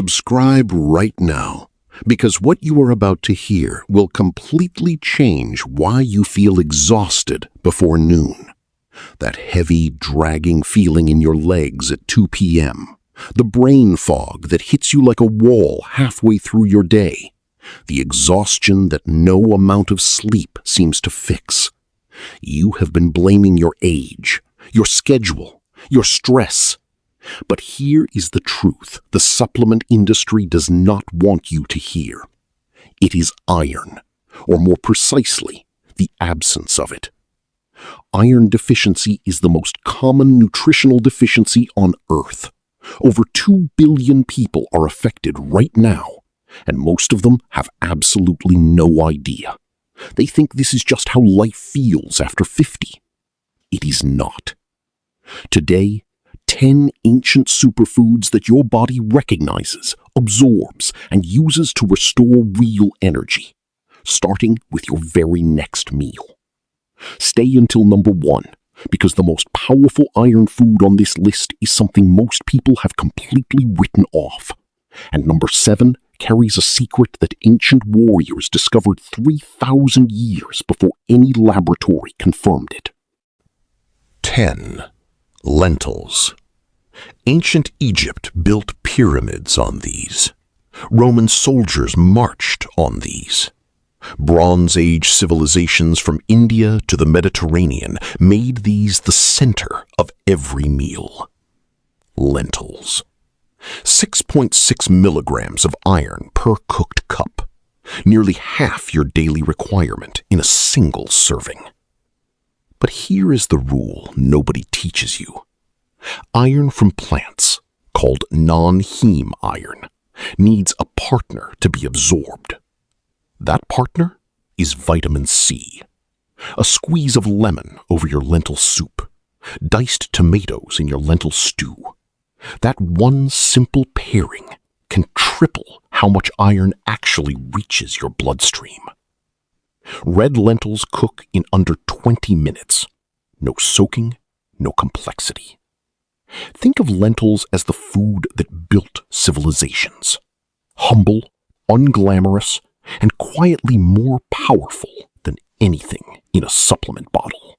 Subscribe right now, because what you are about to hear will completely change why you feel exhausted before noon. That heavy, dragging feeling in your legs at 2 p.m. The brain fog that hits you like a wall halfway through your day. The exhaustion that no amount of sleep seems to fix. You have been blaming your age, your schedule, your stress. But here is the truth the supplement industry does not want you to hear. It is iron, or more precisely, the absence of it. Iron deficiency is the most common nutritional deficiency on Earth. Over 2 billion people are affected right now, and most of them have absolutely no idea. They think this is just how life feels after 50. It is not. Today, 10 ancient superfoods that your body recognizes, absorbs, and uses to restore real energy, starting with your very next meal. Stay until number 1, because the most powerful iron food on this list is something most people have completely written off. And number 7 carries a secret that ancient warriors discovered 3,000 years before any laboratory confirmed it. 10. Lentils. Ancient Egypt built pyramids on these. Roman soldiers marched on these. Bronze Age civilizations from India to the Mediterranean made these the center of every meal. Lentils. 6.6 milligrams of iron per cooked cup. Nearly half your daily requirement in a single serving. But here is the rule nobody teaches you. Iron from plants, called non-heme iron, needs a partner to be absorbed. That partner is vitamin C. A squeeze of lemon over your lentil soup, diced tomatoes in your lentil stew. That one simple pairing can triple how much iron actually reaches your bloodstream. Red lentils cook in under 20 minutes. No soaking, no complexity. Think of lentils as the food that built civilizations. Humble, unglamorous, and quietly more powerful than anything in a supplement bottle.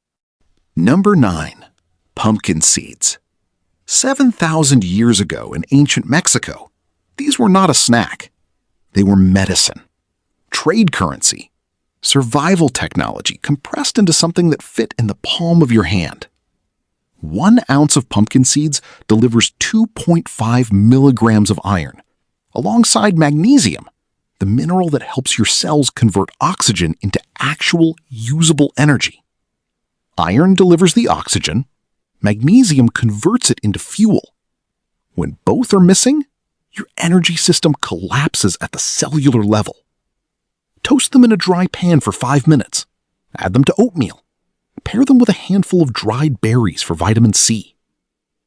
Number 9. Pumpkin seeds. 7,000 years ago in ancient Mexico, these were not a snack. They were medicine, trade currency, survival technology compressed into something that fit in the palm of your hand. 1 ounce of pumpkin seeds delivers 2.5 milligrams of iron, alongside magnesium, the mineral that helps your cells convert oxygen into actual usable energy. Iron delivers the oxygen, magnesium converts it into fuel. When both are missing, your energy system collapses at the cellular level. Toast them in a dry pan for 5 minutes. Add them to oatmeal. Pair them with a handful of dried berries for vitamin C.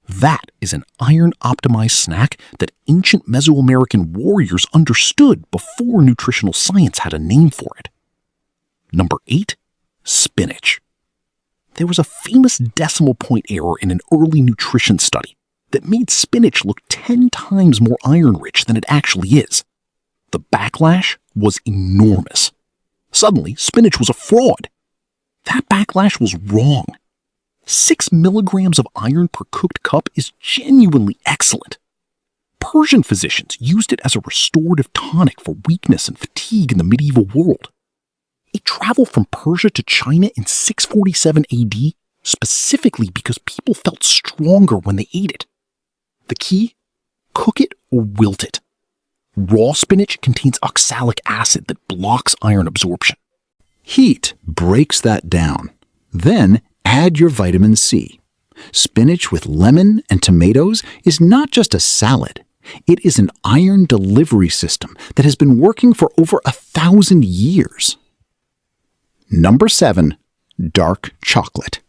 That is an iron-optimized snack that ancient Mesoamerican warriors understood before nutritional science had a name for it. Number 8. Spinach. There was a famous decimal point error in an early nutrition study that made spinach look 10 times more iron-rich than it actually is. The backlash was enormous. Suddenly, spinach was a fraud. That backlash was wrong. 6 milligrams of iron per cooked cup is genuinely excellent. Persian physicians used it as a restorative tonic for weakness and fatigue in the medieval world. It traveled from Persia to China in 647 AD specifically because people felt stronger when they ate it. The key? Cook it or wilt it. Raw spinach contains oxalic acid that blocks iron absorption. Heat breaks that down. Then add your vitamin C. Spinach with lemon and tomatoes is not just a salad. It is an iron delivery system that has been working for over 1,000 years. Number 7. Dark chocolate.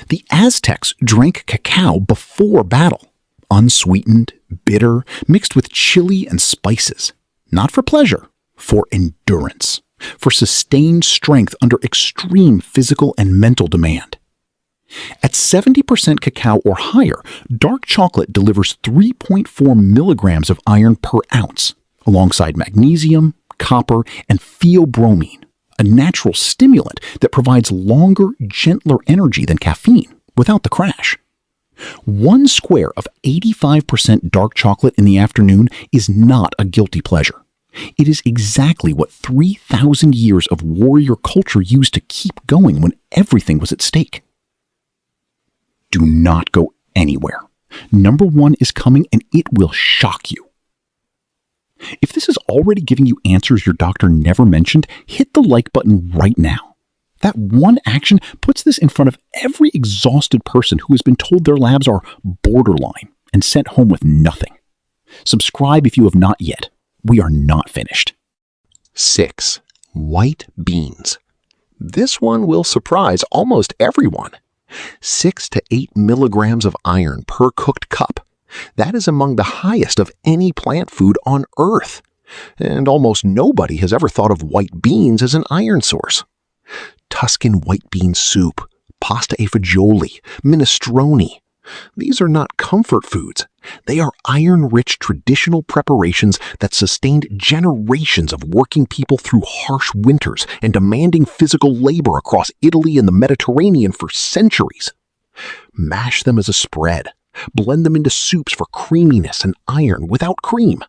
The Aztecs drank cacao before battle. Unsweetened, bitter, mixed with chili and spices. Not for pleasure, for endurance. For sustained strength under extreme physical and mental demand. At 70% cacao or higher, dark chocolate delivers 3.4 milligrams of iron per ounce, alongside magnesium, copper, and theobromine, a natural stimulant that provides longer, gentler energy than caffeine without the crash. 1 square of 85% dark chocolate in the afternoon is not a guilty pleasure. It is exactly what 3,000 years of warrior culture used to keep going when everything was at stake. Do not go anywhere. Number 1 is coming and it will shock you. If this is already giving you answers your doctor never mentioned, hit the like button right now. That one action puts this in front of every exhausted person who has been told their labs are borderline and sent home with nothing. Subscribe if you have not yet. We are not finished. 6. White beans. This one will surprise almost everyone. 6 to 8 milligrams of iron per cooked cup. That is among the highest of any plant food on Earth. And almost nobody has ever thought of white beans as an iron source. Tuscan white bean soup, pasta e fagioli, minestrone. These are not comfort foods. They are iron-rich traditional preparations that sustained generations of working people through harsh winters and demanding physical labor across Italy and the Mediterranean for centuries. Mash them as a spread. Blend them into soups for creaminess and iron without cream.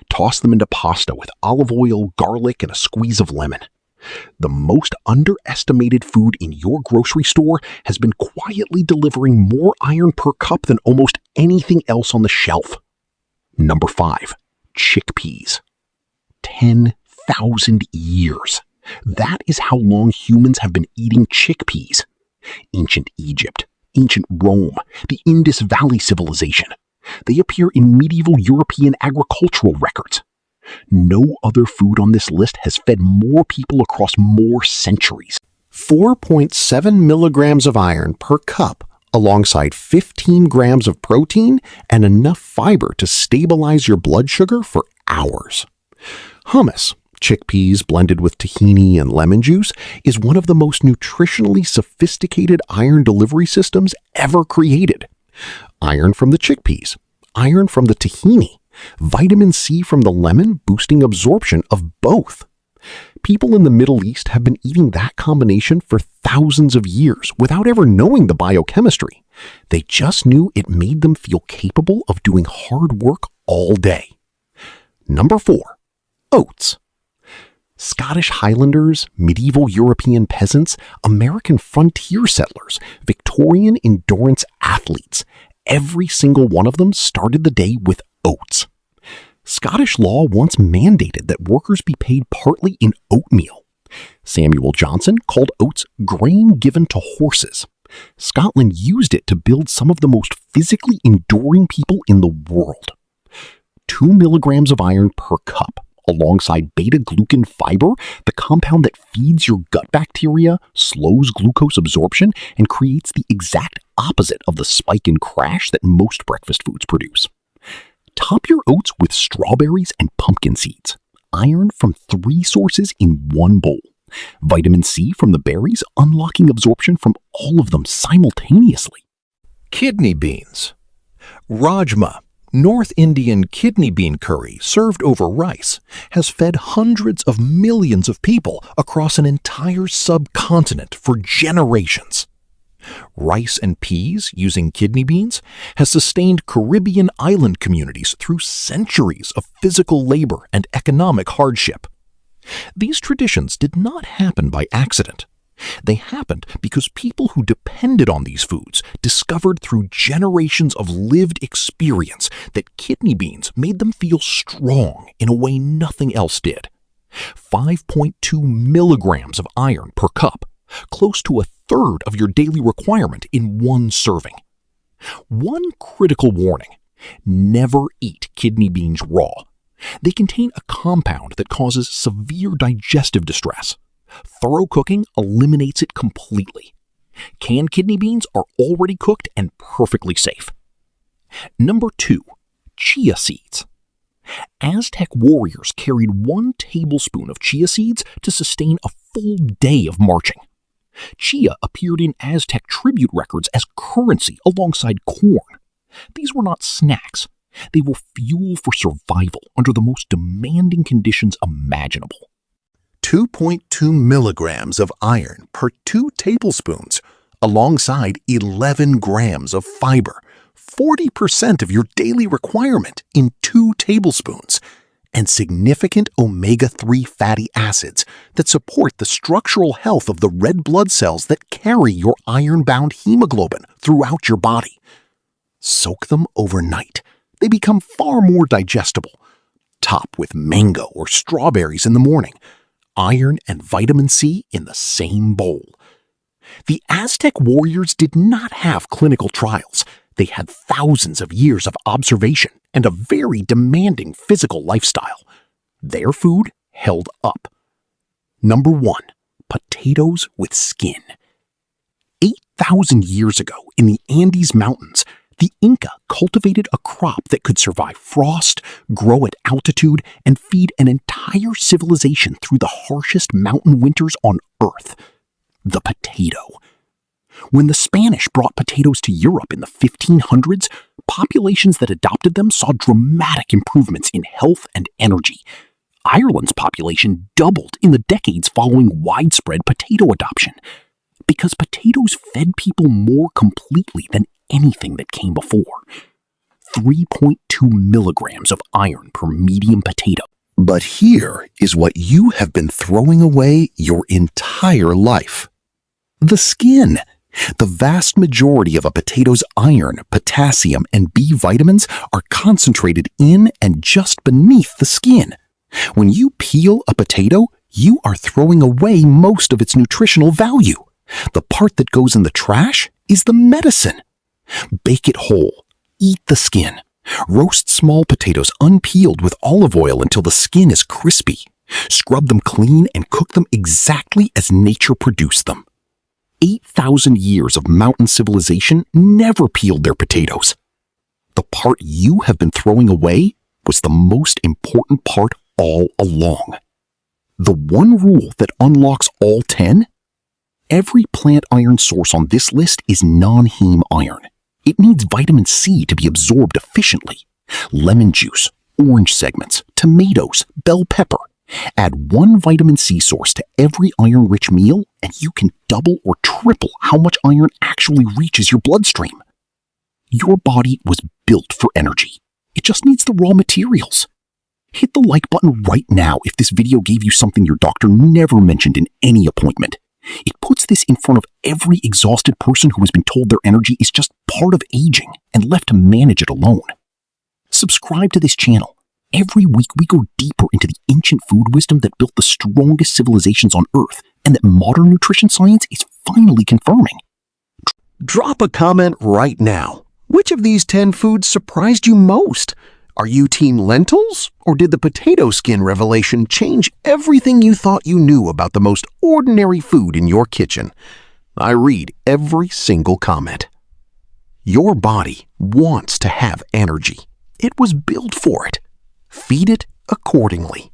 Toss them into pasta with olive oil, garlic, and a squeeze of lemon. The most underestimated food in your grocery store has been quietly delivering more iron per cup than almost anything else on the shelf. Number 5. Chickpeas. 10,000 years. That is how long humans have been eating chickpeas. Ancient Egypt, ancient Rome, the Indus Valley civilization. They appear in medieval European agricultural records. No other food on this list has fed more people across more centuries. 4.7 milligrams of iron per cup, alongside 15 grams of protein and enough fiber to stabilize your blood sugar for hours. Hummus, chickpeas blended with tahini and lemon juice, is one of the most nutritionally sophisticated iron delivery systems ever created. Iron from the chickpeas, iron from the tahini, vitamin C from the lemon boosting absorption of both. People in the Middle East have been eating that combination for thousands of years without ever knowing the biochemistry. They just knew it made them feel capable of doing hard work all day. Number 4. Oats. Scottish Highlanders, medieval European peasants, American frontier settlers, Victorian endurance athletes. Every single one of them started the day with oats. Scottish law once mandated that workers be paid partly in oatmeal. Samuel Johnson called oats grain given to horses. Scotland used it to build some of the most physically enduring people in the world. 2 milligrams of iron per cup, alongside beta-glucan fiber, the compound that feeds your gut bacteria, slows glucose absorption, and creates the exact opposite of the spike and crash that most breakfast foods produce. Top your oats with strawberries and pumpkin seeds. Iron from 3 sources in one bowl. Vitamin C from the berries, unlocking absorption from all of them simultaneously. Kidney beans. Rajma, North Indian kidney bean curry served over rice, has fed hundreds of millions of people across an entire subcontinent for generations. Rice and peas using kidney beans has sustained Caribbean island communities through centuries of physical labor and economic hardship. These traditions did not happen by accident. They happened because people who depended on these foods discovered through generations of lived experience that kidney beans made them feel strong in a way nothing else did. 5.2 milligrams of iron per cup, close to a third of your daily requirement in one serving. One critical warning: never eat kidney beans raw. They contain a compound that causes severe digestive distress. Thorough cooking eliminates it completely. Canned kidney beans are already cooked and perfectly safe. Number 2. Chia seeds. Aztec warriors carried 1 tablespoon of chia seeds to sustain a full day of marching. Chia appeared in Aztec tribute records as currency alongside corn. These were not snacks. They were fuel for survival under the most demanding conditions imaginable. 2.2 milligrams of iron per 2 tablespoons, alongside 11 grams of fiber, 40% of your daily requirement in 2 tablespoons, and significant omega-3 fatty acids that support the structural health of the red blood cells that carry your iron-bound hemoglobin throughout your body. Soak them overnight. They become far more digestible. Top with mango or strawberries in the morning. Iron and vitamin C in the same bowl. The Aztec warriors did not have clinical trials. They had thousands of years of observation and a very demanding physical lifestyle. Their food held up. Number 1. Potatoes with skin. 8,000 years ago in the Andes Mountains, the Inca cultivated a crop that could survive frost, grow at altitude, and feed an entire civilization through the harshest mountain winters on Earth. The potato. When the Spanish brought potatoes to Europe in the 1500s, populations that adopted them saw dramatic improvements in health and energy. Ireland's population doubled in the decades following widespread potato adoption, because potatoes fed people more completely than anything that came before. 3.2 milligrams of iron per medium potato. But here is what you have been throwing away your entire life. The skin. The vast majority of a potato's iron, potassium, and B vitamins are concentrated in and just beneath the skin. When you peel a potato, you are throwing away most of its nutritional value. The part that goes in the trash is the medicine. Bake it whole. Eat the skin. Roast small potatoes unpeeled with olive oil until the skin is crispy. Scrub them clean and cook them exactly as nature produced them. 8,000 years of mountain civilization never peeled their potatoes. The part you have been throwing away was the most important part all along. The one rule that unlocks all 10? Every plant iron source on this list is non-heme iron. It needs vitamin C to be absorbed efficiently. Lemon juice, orange segments, tomatoes, bell pepper. Add one vitamin C source to every iron-rich meal, and you can double or triple how much iron actually reaches your bloodstream. Your body was built for energy. It just needs the raw materials. Hit the like button right now if this video gave you something your doctor never mentioned in any appointment. It puts this in front of every exhausted person who has been told their energy is just part of aging and left to manage it alone. Subscribe to this channel. Every week we go deeper into the ancient food wisdom that built the strongest civilizations on Earth and that modern nutrition science is finally confirming. Drop a comment right now. Which of these 10 foods surprised you most? Are you team lentils, or did the potato skin revelation change everything you thought you knew about the most ordinary food in your kitchen? I read every single comment. Your body wants to have energy. It was built for it. Feed it accordingly.